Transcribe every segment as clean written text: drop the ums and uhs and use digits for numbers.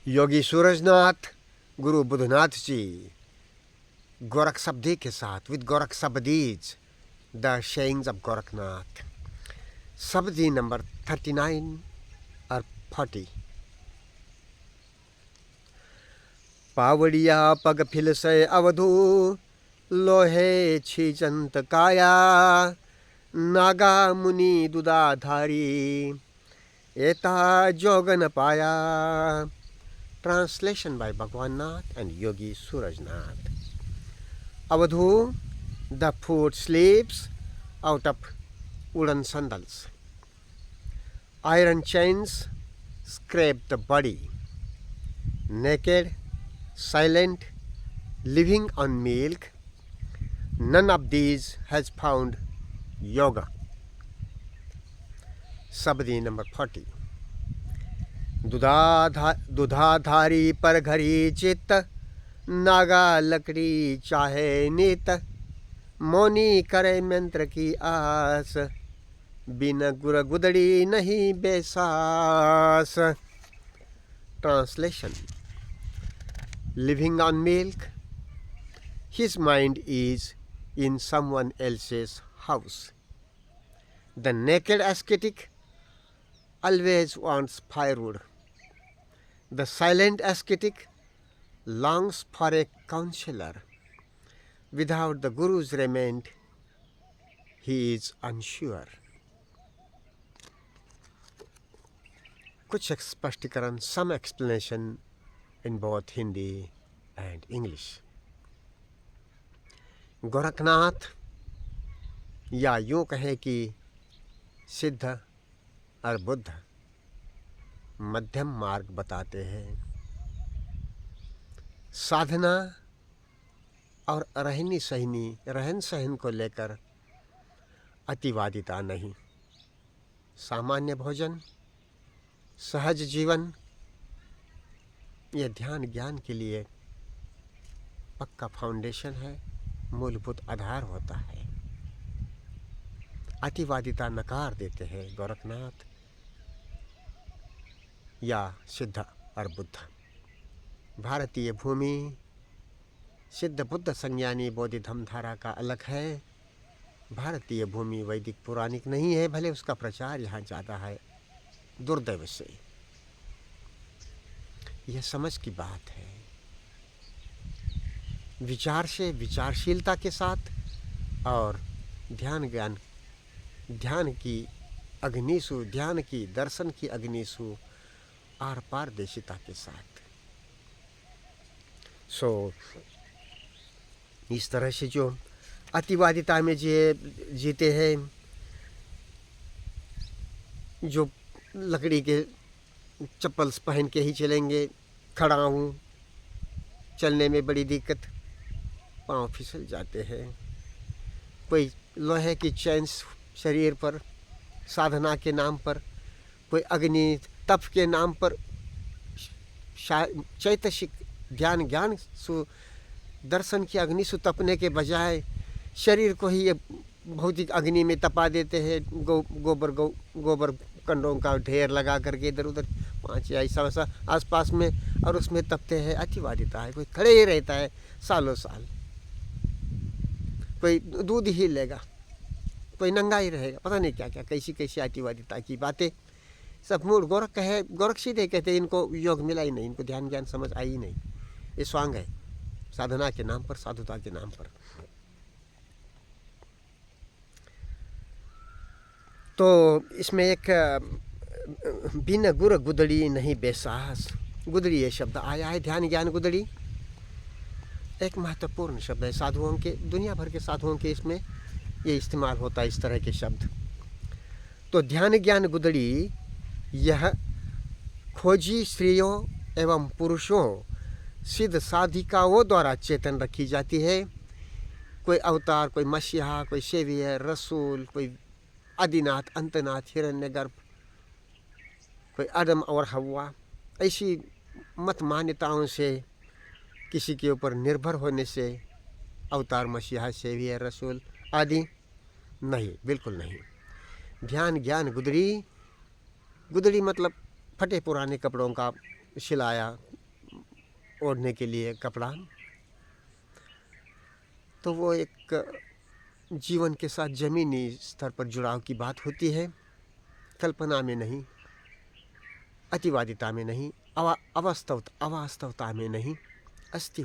योगी सूरजनाथ, गुरु बुधनाथ जी, गोरख शब्दी के साथ with Gorakh Shabdis, the sayings of Gorakhnath. Shabdi number 39 और 40। पावड़िया पग फिल से अवधू, लोहे छीजंत काया, नागा मुनि दुदाधारी, एता जोगन पाया। Translation by Bhagwan Nath and Yogi Surajnath. Avadhu, the foot sleeps out of wooden sandals. Iron chains scrape the body. Naked, silent, living on milk, none of these has found yoga. Sabdi number 40. Dudhadhari पर घरी चित्त, नागा लकड़ी चाहे नित, मौनी करे मंत्र की आस, बिन गुर गुदड़ी नहीं बेसास। Translation. Living on milk, his mind is in someone else's house. The naked ascetic always wants firewood. The silent ascetic longs for a counselor. Without the Guru's raiment, he is unsure. कुछ स्पष्टीकरण, some explanation in both Hindi and English. Gorakhnath, या यूँ कहें कि सिद्ध और बुद्ध, मध्यम मार्ग बताते हैं। साधना और रहन सहन को लेकर अतिवादिता नहीं। सामान्य भोजन, सहज जीवन, यह ध्यान ज्ञान के लिए पक्का फाउंडेशन है, मूलभूत आधार होता है। अतिवादिता नकार देते हैं गोरखनाथ या सिद्ध और बुद्ध। भारतीय भूमि सिद्ध बुद्ध संज्ञानी बोधि धम्मधारा का अलग है। भारतीय भूमि वैदिक पौराणिक नहीं है, भले उसका प्रचार यहाँ ज़्यादा है, दुर्दैव से। यह समझ की बात है। विचार से, विचारशीलता के साथ और ध्यान की अग्निशु, ध्यान की, दर्शन की अग्निशु आर पारदर्शिता के साथ। इस तरह से जो अतिवादिता में जीते हैं, जो लकड़ी के चप्पल पहन के ही चलेंगे, खड़ा हूँ, चलने में बड़ी दिक्कत, पाँव फिसल जाते हैं। कोई लोहे की चैन शरीर पर साधना के नाम पर, कोई अग्नि तप के नाम पर चैतसिक ज्ञान दर्शन की अग्नि से तपने के बजाय शरीर को ही ये भौतिक अग्नि में तपा देते हैं। गोबर कंडों का ढेर लगा करके इधर उधर 5 या ऐसा आसपास में, और उसमें तपते हैं। अतिवादिता है। कोई खड़े ही रहता है सालों साल, कोई दूध ही लेगा, कोई नंगा ही रहेगा, पता नहीं क्या क्या कैसी कैसी अतिवादिता की बातें। सब मूल गोरख है, गोरख सीधे कहते हैं, इनको योग मिला ही नहीं, इनको ध्यान ज्ञान समझ आई ही नहीं। ये स्वांग है साधना के नाम पर, साधुता के नाम पर। तो इसमें एक बिन गुर गुदड़ी नहीं बेसाहस, गुदड़ी ये शब्द आया है। ध्यान ज्ञान गुदड़ी एक महत्वपूर्ण शब्द है साधुओं के, दुनिया भर के साधुओं के इसमें ये इस्तेमाल होता है इस तरह के शब्द। तो ध्यान ज्ञान गुदड़ी यह खोजी स्त्रियों एवं पुरुषों, सिद्ध साधिकाओं द्वारा चेतन रखी जाती है। कोई अवतार, कोई मसीहा, कोई सेवियर, रसूल, कोई आदिनाथ, अंतनाथ, हिरण्यगर्भ, कोई आदम और हव्वा, ऐसी मत मान्यताओं से किसी के ऊपर निर्भर होने से अवतार, मसीहा, सेवियर, रसूल आदि नहीं, बिल्कुल नहीं। ध्यान ज्ञान गुदड़ी, गुदड़ी मतलब फटे पुराने कपड़ों का सिलाया ओढ़ने के लिए कपड़ा, तो वो एक जीवन के साथ ज़मीनी स्तर पर जुड़ाव की बात होती है, कल्पना में नहीं, अतिवादिता में नहीं, अवास्तवता में नहीं, अस्थि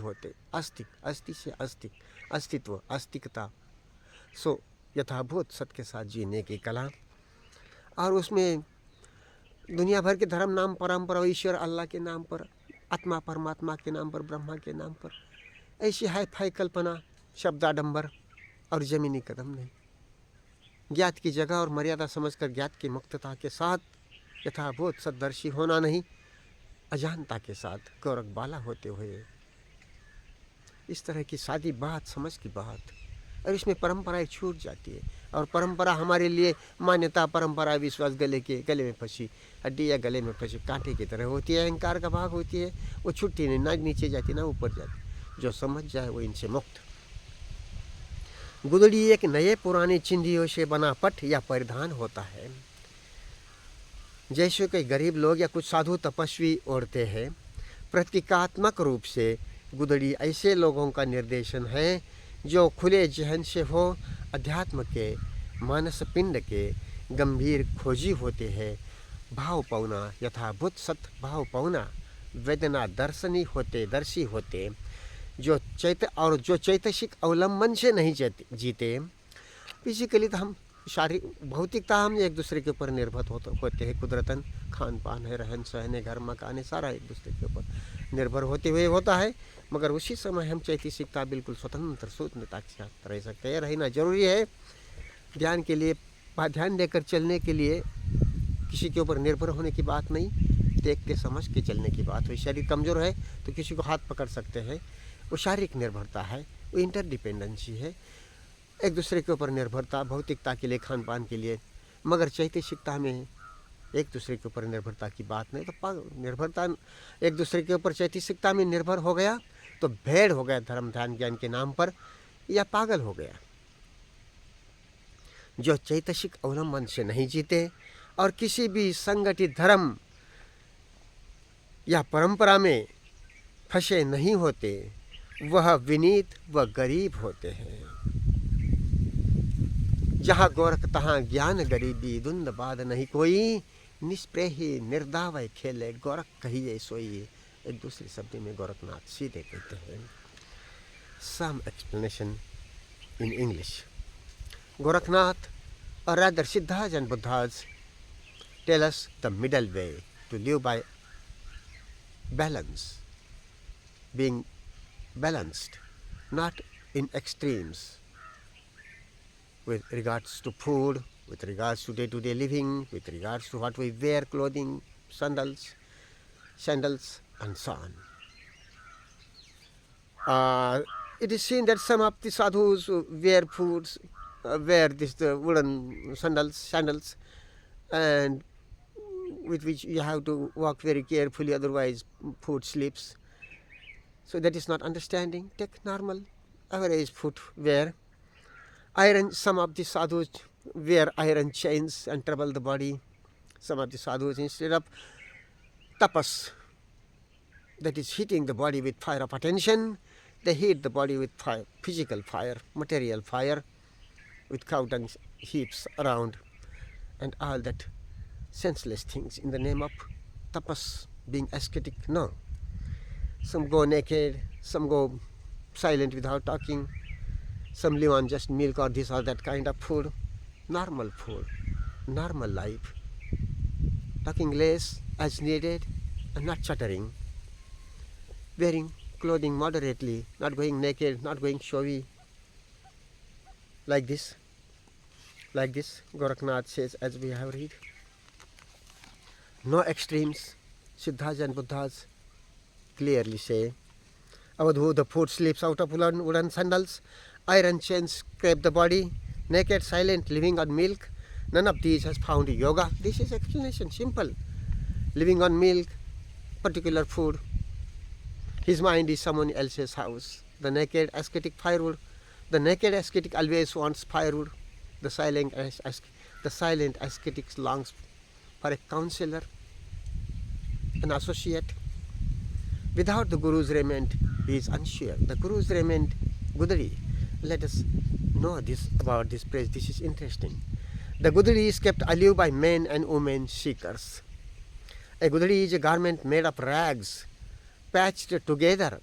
से अस्तित्व, अस्तिकता, सो यथाभूत सत्य के साथ जीने की कला। और उसमें दुनिया भर के धर्म, नाम, परंपरा, ईश्वर, अल्लाह के नाम पर, आत्मा परमात्मा के नाम पर, ब्रह्मा के नाम पर, ऐसी हाई फाई कल्पना, शब्दाडंबर और ज़मीनी कदम नहीं। ज्ञात की जगह और मर्यादा समझकर ज्ञात की मुक्तता के साथ यथाभूत सदर्शी होना नहीं, अजानता के साथ गौरखबाला होते हुए, इस तरह की सादी बात, समझ की बात। और इसमें परंपराएं छूट जाती है, और परंपरा हमारे लिए मान्यता, परंपरा, विश्वास गले में फंसी हड्डी या गले में फंसी कांटे की तरह होती है, अहंकार का भाग होती है, वो छुट्टी नहीं, ना नीचे जाती ना ऊपर जाती। जो समझ जाए वो इनसे मुक्त। गुदड़ी एक नए पुराने चिंधियों से बना पट या परिधान होता है, जैसे कई गरीब लोग या कुछ साधु तपस्वी ओढ़ते हैं। प्रतीकात्मक रूप से गुदड़ी ऐसे लोगों का निर्देशन है जो खुले जहन से हो, अध्यात्म के, मानस पिंड के गंभीर खोजी होते हैं, भाव पौना, यथाभूत सत भाव पौना, वेदना दर्शी होते, जो चैतसिक अवलंबन से नहीं जीते। फिजिकली तो हम शारीरिक भौतिकता हम एक दूसरे के ऊपर निर्भर होते हैं, कुदरतन खान पान है, रहन सहन है, घर मकान है, सारा एक दूसरे के ऊपर निर्भर होते हुए होता है। मगर उसी समय हम चैतसिकता बिल्कुल स्वतंत्रता के साथ रह सकते हैं। रहना जरूरी है ध्यान के लिए, ध्यान देकर चलने के लिए किसी के ऊपर निर्भर होने की बात नहीं, देख के समझ के चलने की बात हुई। शरीर कमज़ोर है तो किसी को हाथ पकड़ सकते हैं, वो शारीरिक निर्भरता है, वो इंटरडिपेंडेंसी है, एक दूसरे के ऊपर निर्भरता, भौतिकता के लिए, खान पान के लिए। मगर चैतसिकता में एक दूसरे के ऊपर निर्भरता की बात नहीं। तो निर्भरता एक दूसरे के ऊपर चैतसिकता में निर्भर हो गया तो भेड़ हो गया धर्म ध्यान ज्ञान के नाम पर, या पागल हो गया। जो चैतसिक अवलंबन से नहीं जीते और किसी भी संगठित धर्म या परंपरा में फंसे नहीं होते, वह विनीत व गरीब होते हैं। जहाँ गोरख तहाँ ज्ञान गरीबी, धुंध बाध नहीं कोई, निष्प्रेही निर्दावय खेले, गोरख कहिए सोई। एक दूसरे शब्द में गोरखनाथ सीधे कहते हैं। Some explanation in English. Gorakhnath or rather Siddhas and Buddhas tell us the middle way to live by balance, being balanced, not in extremes with regards to food, with regards to day-to-day living, with regards to what we wear, clothing, sandals, and so on. It is seen that some of the sadhus wear foods, wear the wooden sandals, and with which you have to walk very carefully, otherwise foot slips. So that is not understanding. Take normal, average footwear. Some of the sadhus wear iron chains and trouble the body. Some of the sadhus, instead of tapas, that is heating the body with fire of attention, they heat the body with fire, physical fire, material fire, with cow dung heaps around, and all that senseless things in the name of tapas, being ascetic. No. Some go naked, some go silent without talking, some live on just milk or this or that kind of food. Normal food, normal life, talking less as needed and not chattering, wearing clothing moderately, not going naked, not going showy. Like this, Gorakhnath says, as we have read. No extremes. Siddhas and Buddhas clearly say. Avadhu, the foot slips out of wooden sandals, iron chains scrape the body, naked, silent, living on milk. None of these has found yoga. This is explanation, simple. Living on milk, particular food. His mind is someone else's house. The naked ascetic firewood. The naked ascetic always wants firewood. The silent ascetic longs for a counselor, an associate. Without the Guru's raiment, he is unsure. The Guru's raiment, Gudali. Let us know this about this place. This is interesting. The Gudali is kept alive by men and women seekers. A Gudali is a garment made of rags, patched together.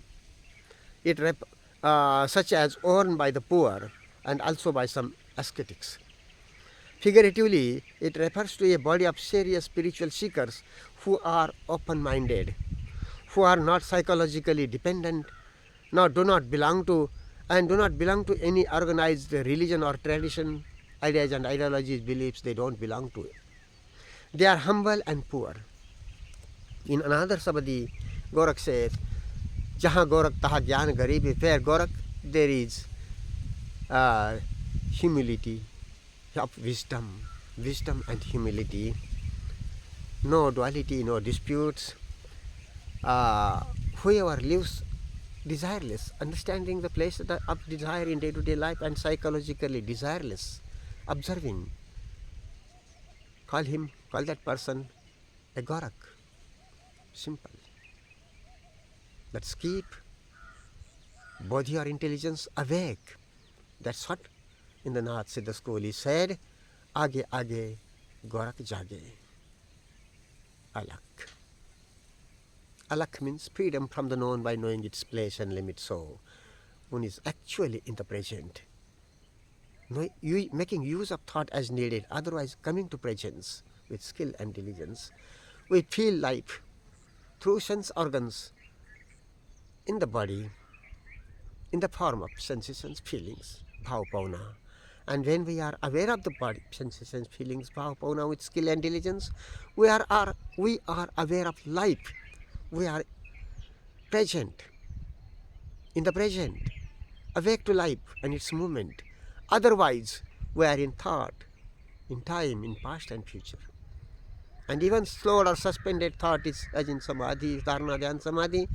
Such as worn by the poor and also by some ascetics. Figuratively, it refers to a body of serious spiritual seekers who are open-minded, who are not psychologically dependent, do not belong to any organized religion or tradition, ideas and ideologies, beliefs. They don't belong to it. They are humble and poor. In another Sabadi, Gorak said, Jaha Gorak taha gyan garibi. Where Gorak, there is humility of wisdom and humility. No duality, no disputes. Whoever lives desireless, understanding the place of desire in day-to-day life and psychologically desireless, observing, call that person a Gorak. Simple. Let's keep body or intelligence awake. That's what in the Nath Siddha school is said, Age Age Gorak Jage. Alak. Alak means freedom from the known by knowing its place and limits. So one is actually in the present, making use of thought as needed, otherwise coming to presence with skill and diligence. We feel life through sense organs in the body, in the form of sensations, feelings, bhava pauna. And when we are aware of the body, sensations, feelings, bhava pauna with skill and diligence, we are aware of life. We are present, in the present, awake to life and its movement. Otherwise, we are in thought, in time, in past and future. And even slowed or suspended thought is, as in Samadhi, Dharana, Dhyan, Samadhi,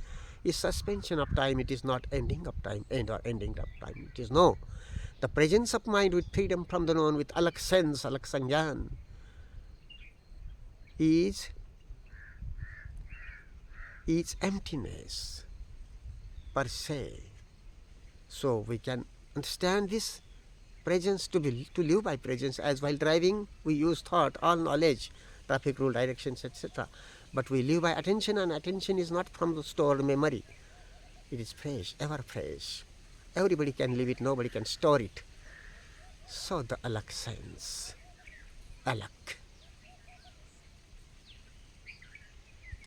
is suspension of time. It is not ending of time, end or ending of time. It is no. The presence of mind with freedom from the known, with alak sense, alak sangyan, is emptiness per se. So we can understand this presence to live by presence, as while driving we use thought, all knowledge, traffic rule, directions, etc. But we live by attention, and attention is not from the stored memory. It is fresh, ever fresh. Everybody can live it, nobody can store it. So the alak sense, alak.